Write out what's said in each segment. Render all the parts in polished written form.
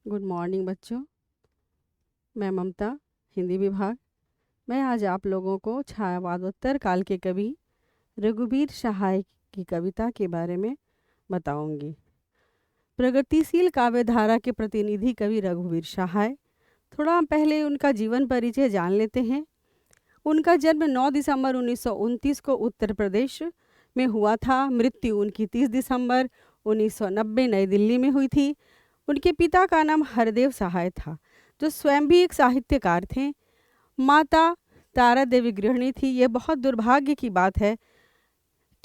Good morning बच्चों। मैं ममता, हिंदी विभाग। मैं आज आप लोगों को छायावादोत्तर काल के कवि रघुवीर सहाय की कविता के बारे में बताऊंगी। प्रगतिशील काव्यधारा के प्रतिनिधि कवि रघुवीर सहाय। थोड़ा हम पहले उनका जीवन परिचय जान लेते हैं। उनका जन्म 9 दिसंबर 1929 को उत्तर प्रदेश में हुआ था। मृत्यु उनकी 30 दिसंबर 1990 नई दिल्ली में हुई थी। उनके पिता का नाम हरदेव सहाय था, जो स्वयं भी एक साहित्यकार थे। माता तारा देवी गृहिणी थी। ये बहुत दुर्भाग्य की बात है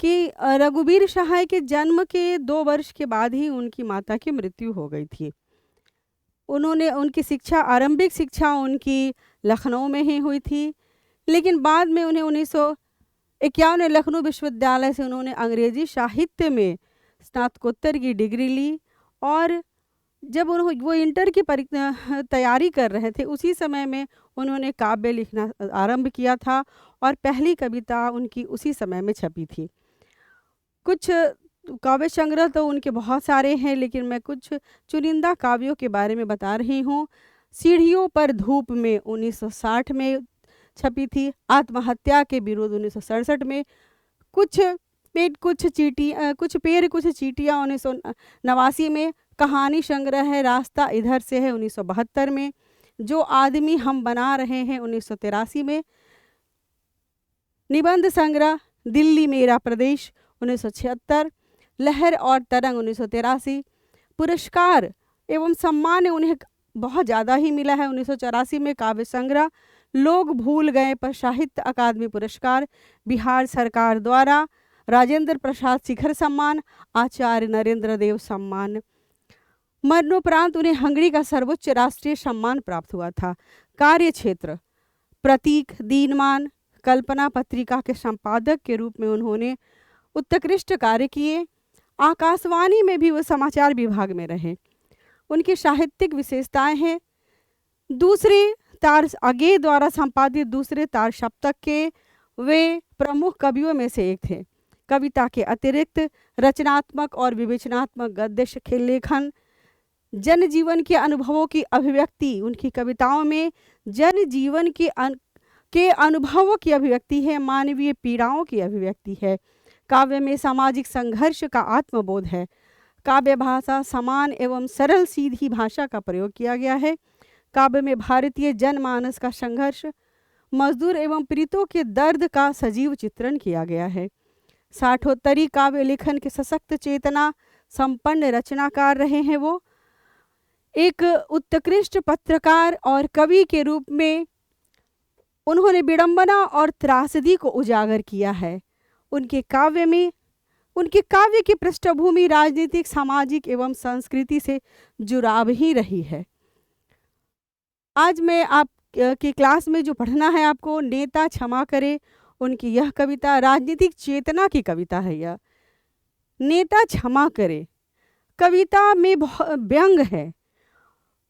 कि रघुवीर सहाय के जन्म के 2 वर्ष के बाद ही उनकी माता की मृत्यु हो गई थी। उनकी शिक्षा, आरंभिक शिक्षा उनकी लखनऊ में ही हुई थी, लेकिन बाद में उन्हें 1951 लखनऊ विश्वविद्यालय से उन्होंने अंग्रेजी साहित्य में स्नातकोत्तर की डिग्री ली। और जब वो इंटर की तैयारी कर रहे थे, उसी समय में उन्होंने काव्य लिखना आरंभ किया था और पहली कविता उनकी उसी समय में छपी थी। कुछ काव्य संग्रह तो उनके बहुत सारे हैं, लेकिन मैं कुछ चुनिंदा काव्यों के बारे में बता रही हूँ। सीढ़ियों पर धूप में 1960 में छपी थी। आत्महत्या के विरोध 1967 में। कुछ पेड़ कुछ चीटियाँ 1989 में। कहानी संग्रह है रास्ता इधर से है 1972 में। जो आदमी हम बना रहे हैं 1983 में। निबंध संग्रह दिल्ली मेरा प्रदेश 1976। लहर और तरंग 1983। पुरस्कार एवं सम्मान उन्हें बहुत ज़्यादा ही मिला है। 1984 में काव्य संग्रह लोग भूल गए पर साहित्य अकादमी पुरस्कार, बिहार सरकार द्वारा राजेंद्र प्रसाद शिखर सम्मान, आचार्य नरेंद्र देव सम्मान। मरणोपरांत उन्हें हंगरी का सर्वोच्च राष्ट्रीय सम्मान प्राप्त हुआ था। कार्य क्षेत्र प्रतीक, दीनमान, कल्पना पत्रिका के संपादक के रूप में उन्होंने उत्कृष्ट कार्य किए। आकाशवाणी में भी वो समाचार विभाग में रहे। उनकी साहित्यिक विशेषताएं हैं। दूसरे तार आगे द्वारा संपादित दूसरे तार सप्तक के वे प्रमुख कवियों में से एक थे। कविता के अतिरिक्त रचनात्मक और विवेचनात्मक गद्य लेखन, जनजीवन के अनुभवों की अभिव्यक्ति, उनकी कविताओं में जनजीवन के अनुभवों की अभिव्यक्ति है, मानवीय पीड़ाओं की अभिव्यक्ति है। काव्य में सामाजिक संघर्ष का आत्मबोध है। काव्य भाषा समान एवं सरल सीधी भाषा का प्रयोग किया गया है। काव्य में भारतीय जनमानस का संघर्ष, मजदूर एवं पीड़ितों के दर्द का सजीव चित्रण किया गया है। साठोत्तरी काव्य लेखन के सशक्त चेतना संपन्न रचनाकार रहे हैं। वो एक उत्कृष्ट पत्रकार और कवि के रूप में उन्होंने विडंबना और त्रासदी को उजागर किया है। उनके काव्य की पृष्ठभूमि राजनीतिक, सामाजिक एवं संस्कृति से जुड़ाव ही रही है। आज मैं आप की क्लास में जो पढ़ना है आपको, नेता क्षमा करे, उनकी यह कविता राजनीतिक चेतना की कविता है। यह नेता क्षमा करे कविता में व्यंग है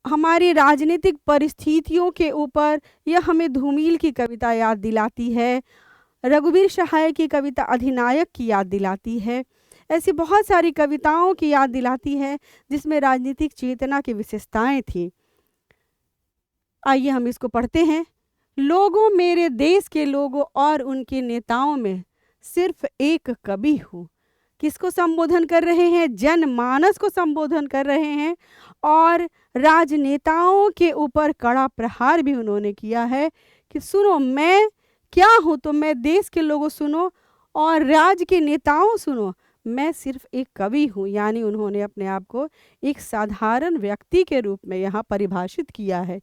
हमारी राजनीतिक परिस्थितियों के ऊपर। यह हमें धूमिल की कविता याद दिलाती है, रघुवीर सहाय की कविता अधिनायक की याद दिलाती है। ऐसी बहुत सारी कविताओं की याद दिलाती है जिसमें राजनीतिक चेतना की विशेषताएं थी। आइए हम इसको पढ़ते हैं। लोगों, मेरे देश के लोगों और उनके नेताओं में सिर्फ एक कवि हूँ। किसको संबोधन कर रहे हैं? जनमानस को संबोधन कर रहे हैं। और राजनेताओं के ऊपर कड़ा प्रहार भी उन्होंने किया है कि सुनो मैं क्या हूँ, तो मैं देश के लोगों सुनो और राज्य के नेताओं सुनो, मैं सिर्फ एक कवि हूँ। यानी उन्होंने अपने आप को एक साधारण व्यक्ति के रूप में यहाँ परिभाषित किया है।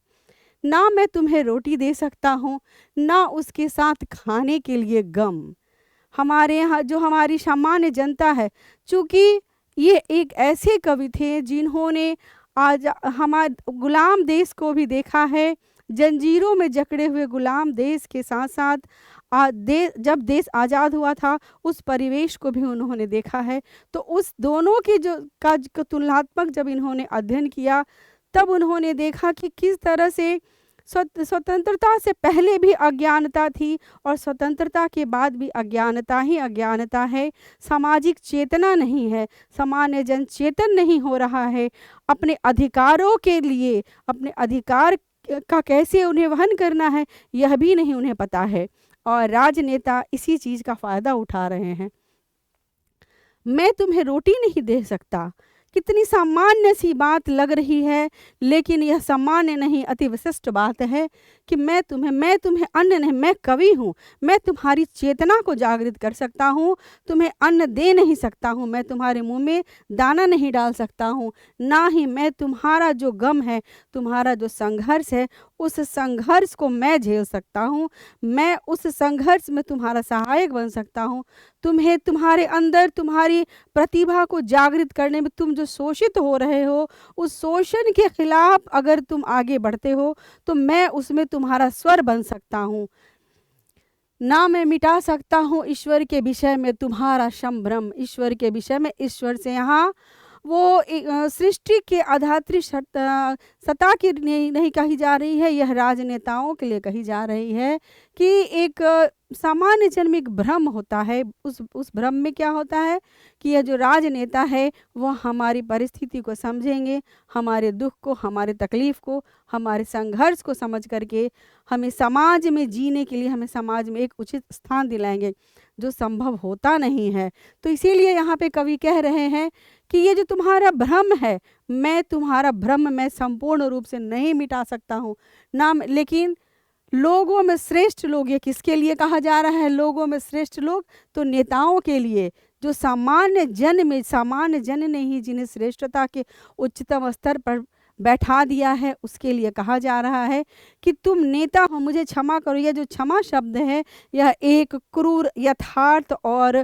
ना मैं तुम्हें रोटी दे सकता हूँ, ना उसके साथ खाने के लिए गम। हमारे यहाँ जो हमारी सामान्य जनता है, चूँकि ये एक ऐसे कवि थे जिन्होंने आज हमारे गुलाम देश को भी देखा है। जंजीरों में जकड़े हुए गुलाम देश के साथ साथ जब देश आज़ाद हुआ था उस परिवेश को भी उन्होंने देखा है। तो उस दोनों की का तुलनात्मक जब इन्होंने अध्ययन किया, तब उन्होंने देखा कि किस तरह से स्वतंत्रता से पहले भी अज्ञानता थी और स्वतंत्रता के बाद भी अज्ञानता ही अज्ञानता है। सामाजिक चेतना नहीं है, सामान्य जन चेतन नहीं हो रहा है। अपने अधिकारों के लिए, अपने अधिकार का कैसे उन्हें वहन करना है यह भी नहीं उन्हें पता है, और राजनेता इसी चीज़ का फ़ायदा उठा रहे हैं। मैं तुम्हें रोटी नहीं दे सकता, कितनी सामान्य सी बात लग रही है, लेकिन यह सामान्य नहीं, अति विशिष्ट बात है कि मैं तुम्हें अन्न नहीं, मैं कवि हूँ, मैं तुम्हारी चेतना को जागृत कर सकता हूँ, तुम्हें अन्न दे नहीं सकता हूँ, मैं तुम्हारे मुंह में दाना नहीं डाल सकता हूँ, ना ही मैं तुम्हारा जो गम है, तुम्हारा जो संघर्ष है, उस संघर्ष को मैं झेल सकता हूँ, मैं उस संघर्ष में तुम्हारा सहायक बन सकता हूँ। तुम्हें तुम्हारे अंदर तुम्हारी प्रतिभा को जागृत करने में, तुम जो शोषित हो रहे हो, उस शोषण के खिलाफ अगर तुम आगे बढ़ते हो तो मैं उसमें तुम्हारा स्वर बन सकता हूँ। ना मैं मिटा सकता हूँ ईश्वर के विषय में तुम्हारा संभ्रम। ईश्वर के विषय में, ईश्वर से यहाँ वो सृष्टि के आधात्री सत्ता की नहीं कही जा रही है, यह राजनेताओं के लिए कही जा रही है कि एक सामान्य जन में एक भ्रम होता है। उस भ्रम में क्या होता है कि यह जो राजनेता है वह हमारी परिस्थिति को समझेंगे, हमारे दुख को, हमारे तकलीफ को, हमारे संघर्ष को समझ करके हमें समाज में जीने के लिए, हमें समाज में एक उचित स्थान दिलाएंगे, जो संभव होता नहीं है। तो इसीलिए यहाँ पे कवि कह रहे हैं कि ये जो तुम्हारा भ्रम है, मैं तुम्हारा भ्रम मैं संपूर्ण रूप से नहीं मिटा सकता हूँ ना, लेकिन लोगों में श्रेष्ठ लोग, ये किसके लिए कहा जा रहा है लोगों में श्रेष्ठ लोग? तो नेताओं के लिए, जो सामान्य जन ने ही जिन्हें श्रेष्ठता के उच्चतम स्तर पर बैठा दिया है, उसके लिए कहा जा रहा है कि तुम नेता हो, मुझे क्षमा करो। यह जो क्षमा शब्द है यह एक क्रूर यथार्थ और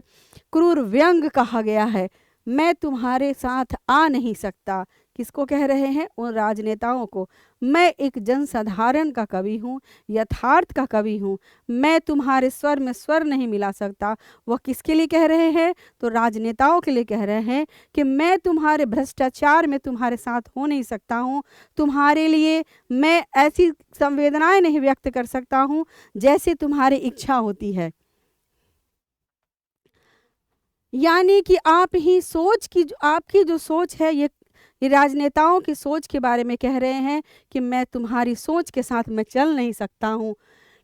क्रूर व्यंग कहा गया है। मैं तुम्हारे साथ आ नहीं सकता, किसको कह रहे हैं? उन राजनेताओं को। मैं एक जनसाधारण का कवि हूँ, यथार्थ का कवि हूँ, मैं तुम्हारे स्वर में स्वर नहीं मिला सकता। वह किसके लिए कह रहे हैं? तो राजनेताओं के लिए कह रहे हैं कि मैं तुम्हारे भ्रष्टाचार में तुम्हारे साथ हो नहीं सकता हूँ, तुम्हारे लिए मैं ऐसी संवेदनाएं नहीं व्यक्त कर सकता हूँ जैसे तुम्हारी इच्छा होती है। यानी कि आप ही सोच की, आपकी जो सोच है, ये राजनेताओं की सोच के बारे में कह रहे हैं कि मैं तुम्हारी सोच के साथ मैं चल नहीं सकता हूँ।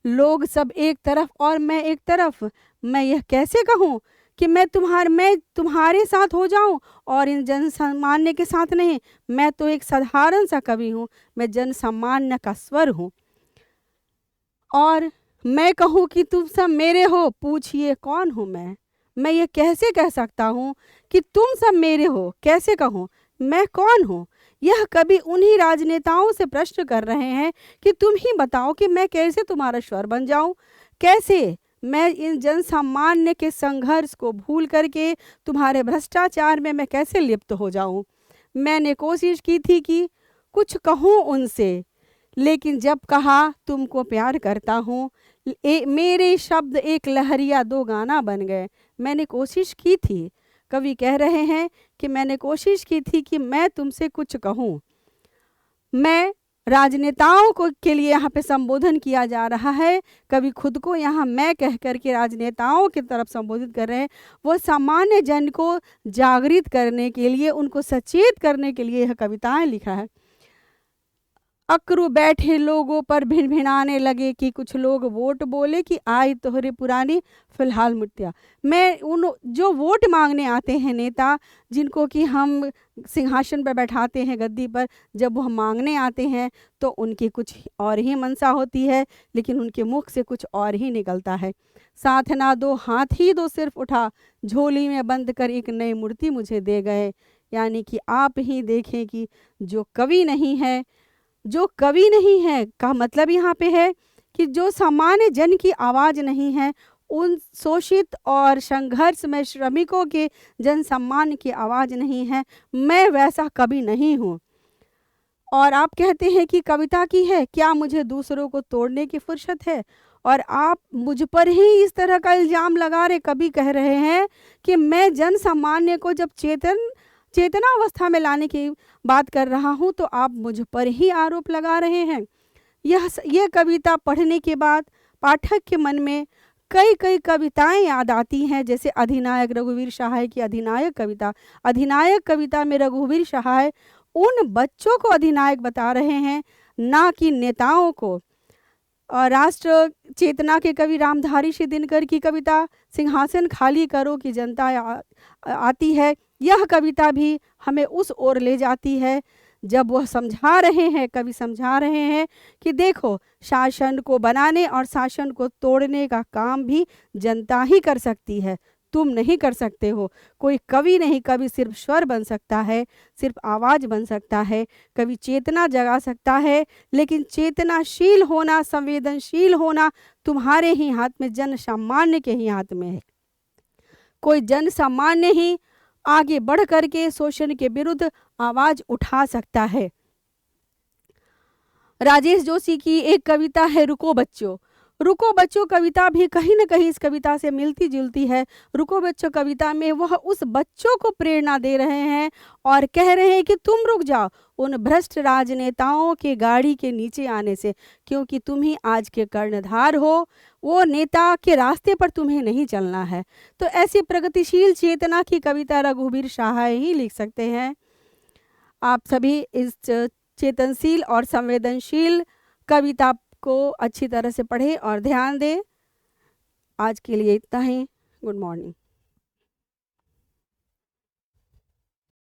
लोग सब एक तरफ और मैं एक तरफ, मैं यह कैसे कहूँ कि मैं तुम्हारे साथ हो जाऊं और इन जन सामान्य के साथ नहीं। मैं तो एक साधारण सा कवि हूँ, मैं जन सामान्य का स्वर हूँ, और मैं कहूँ कि तुम सब मेरे हो, पूछिए कौन हूँ मैं ये कैसे कह सकता हूँ कि तुम सब मेरे हो? कैसे कहूँ? मैं कौन हूँ? यह कवि उन्हीं राजनेताओं से प्रश्न कर रहे हैं कि तुम ही बताओ कि मैं कैसे तुम्हारा स्वर बन जाऊं, कैसे मैं इन जन सामान्य के संघर्ष को भूल करके तुम्हारे भ्रष्टाचार में मैं कैसे लिप्त हो जाऊं। मैंने कोशिश की थी कि कुछ कहूँ उनसे, लेकिन जब कहा तुमको प्यार करता हूँ, मेरे शब्द एक लहरिया दो गाना बन गए। मैंने कोशिश की थी, कवि कह रहे हैं कि मैंने कोशिश की थी कि मैं तुमसे कुछ कहूँ। मैं राजनेताओं को के लिए यहाँ पे संबोधन किया जा रहा है, कवि खुद को यहाँ मैं कह करके राजनेताओं की तरफ संबोधित कर रहे हैं। वो सामान्य जन को जागृत करने के लिए, उनको सचेत करने के लिए यह कविताएं लिखा है। अकरू बैठे लोगों पर भिनभिनाने लगे कि कुछ लोग वोट बोले कि आई तोहरे पुरानी फिलहाल मुठ्ठिया। मैं उन जो वोट मांगने आते हैं नेता, जिनको कि हम सिंहासन पर बैठाते हैं गद्दी पर, जब वह मांगने आते हैं तो उनकी कुछ और ही मनसा होती है, लेकिन उनके मुख से कुछ और ही निकलता है। साथ ना दो हाथ ही दो सिर्फ उठा, झोली में बंद कर एक नई मूर्ति मुझे दे गए। यानी कि आप ही देखें कि जो कवि नहीं है, जो कवि नहीं है का मतलब यहाँ पे है कि जो सामान्य जन की आवाज़ नहीं है, उन शोषित और संघर्ष में श्रमिकों के जन सम्मान की आवाज़ नहीं है, मैं वैसा कवि नहीं हूँ। और आप कहते हैं कि कविता की है, क्या मुझे दूसरों को तोड़ने की फुर्सत है? और आप मुझ पर ही इस तरह का इल्ज़ाम लगा रहे। कवि कह रहे हैं कि मैं जन सामान्य को जब चेतना अवस्था में लाने की बात कर रहा हूं तो आप मुझ पर ही आरोप लगा रहे हैं। यह कविता पढ़ने के बाद पाठक के मन में कई कई कविताएं याद आती हैं, जैसे अधिनायक रघुवीर सहाय की अधिनायक कविता। अधिनायक कविता में रघुवीर सहाय उन बच्चों को अधिनायक बता रहे हैं, ना कि नेताओं को। और राष्ट्र चेतना के कवि रामधारी सिंह दिनकर की कविता सिंहासन खाली करो की जनता आती है। यह कविता भी हमें उस ओर ले जाती है जब वह समझा रहे हैं, कवि समझा रहे हैं कि देखो, शासन को बनाने और शासन को तोड़ने का काम भी जनता ही कर सकती है, तुम नहीं कर सकते हो। कोई कवि नहीं, कवि सिर्फ स्वर बन सकता है, सिर्फ आवाज़ बन सकता है। कवि चेतना जगा सकता है, लेकिन चेतनाशील होना, संवेदनशील होना तुम्हारे ही हाथ में, जन सामान्य के ही हाथ में है। कोई जन सामान्य ही आगे बढ़ करके शोषण के विरुद्ध आवाज उठा सकता है। राजेश जोशी की एक कविता है रुको बच्चों। रुको बच्चों कविता भी कहीं न कहीं इस कविता से मिलती जुलती है। रुको बच्चों कविता में वह उस बच्चों को प्रेरणा दे रहे हैं और कह रहे हैं कि तुम रुक जाओ उन भ्रष्ट राजनेताओं के गाड़ी के नीचे आने से, क्योंकि तुम ही आज के कर्णधार हो, वो नेता के रास्ते पर तुम्हें नहीं चलना है। तो ऐसी प्रगतिशील चेतना की कविता रघुवीर सहाय ही लिख सकते हैं। आप सभी इस चेतनशील और संवेदनशील कविता को अच्छी तरह से पढ़ें और ध्यान दें। आज के लिए इतना ही। Good morning.